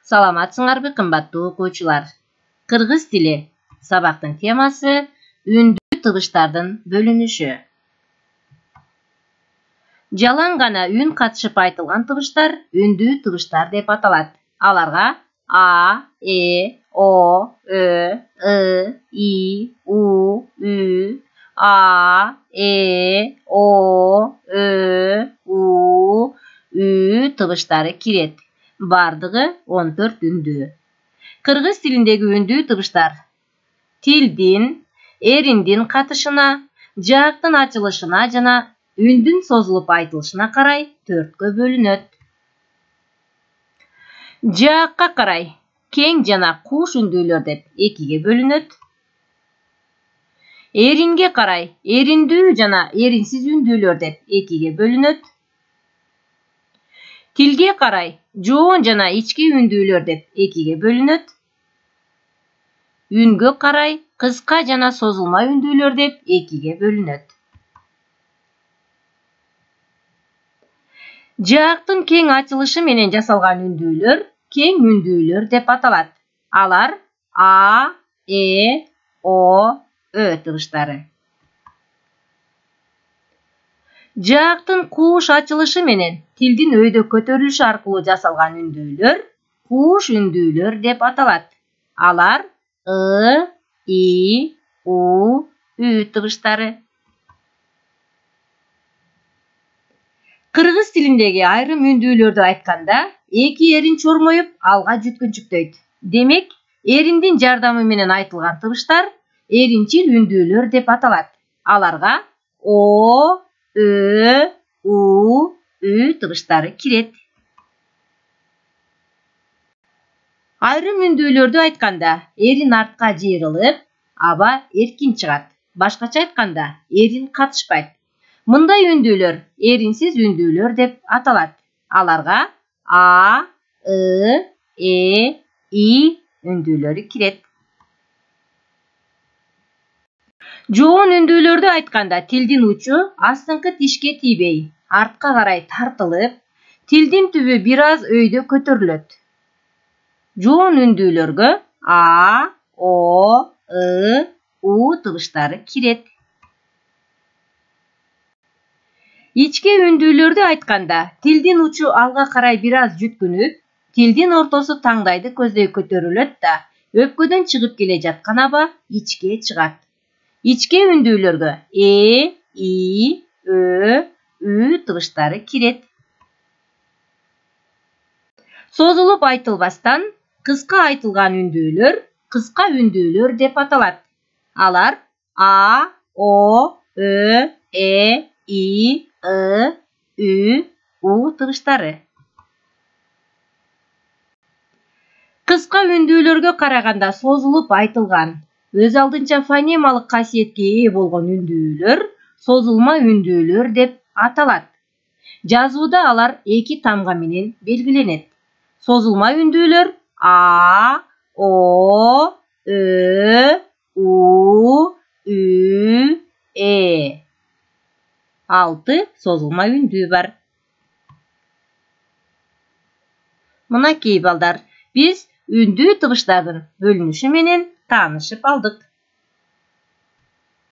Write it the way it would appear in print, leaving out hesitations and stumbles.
Саламатсыңарбы кымбаттуу окуучулар? Кыргыз тили сабактын темасы үндүү тыбыштардын бөлүнүшү. Жалаң гана үн катышып айтылган тыбыштар үндүү тыбыштар деп аталат. Аларга А, Э, О, Ö, I, I, U, Ü, A, E, O, Ö, U, Ü тыбыштары кирет. Бардыгы 14 үндүү. Кыргыз тилиндеги үндүү тыбыштар тилдин, эриндин катышына, жаактын ачылышына жана үндүн созулуп айтылышына карай 4кө бөлүнөт. Жаакка карай кең жана куш үндүүлөр деп 2ге бөлүнөт. Эринге карай эриндүү жана эринсиз үндүүлөр деп 2ге бөлүнөт. Тилге карай жоон жана ички үндүүлөр деп 2ге бөлүнөт. Үнгө карай кыска жана созулма үндүүлөр деп 2ге бөлүнөт. Жаактын кең ачылышы менен жасалган үндүүлөр кең үндүүлөр деп аталат. Алар А, Э, О, Ö тыбыштары. Жаактын куш ачылышы менен тилдин өйдө көтөрүлүшү аркылуу жасалган үндүүлөр куш үндүүлөр деп аталат. Алар I, I, U, Ü тыбыштары. Кыргыз тилиндеги айрым үндүүлөрдү айтканда, эки эрин чормоюп алга жүткүнчүктөйт. Демек, эриндин жардамы менен айтылган тыбыштар эринчил үндүүлөр деп аталат. Аларга О, Ö, U, Ü тыбыштары кирет. Айрым үндүүлөрдү айтканда, эрин артка жыйрылып, аба эркин чыгат. Башкача айтканда, эрин катышпайт. Мындай үндүүлөр эринсиз үндүүлөр деп аталат. Аларга А, I, E, I үндүүлөрү кирет. Жоон үндүүлөрдү айтканда, тилдин учу астыңкы тишке тийбей, артка карай тартылып, тилдин түбү бир аз өйдө көтөрүлөт. Жоон үндүүлөргө А, О, I, U тыбыштары кирет. Ичке үндүүлөрдү айтканда, тилдин учу алга карай бир аз жүткүнүп, тилдин ортосу таңдайды көздөй көтөрүлөт да, өпкөдөн чыгып келе жаткан аба ичке чыгат. Ичке үндүүлөргө Э, И, Ö, Ü тыбыштары кирет. Созулуп айтылбастан кыска айтылган үндүүлөр кыска үндүүлөр деп аталат. Алар А, О, Ö, E, I, Ü, U тыбыштары. Кыска үндүүлөргө караганда созулуп айтылган, өз алдынча фонемалык касиетке ээ болгон үндүүлөр созулма үндүүлөр деп аталат. Жазууда алар эки тамга менен белгиленет. Созулма үндүүлөр А, О, Ö, U, Ü, E. 6 созулма үндүү бар. Мынакей балдар, биз үндүү тыбыштардын бөлүнүшү менен таанышып алдык.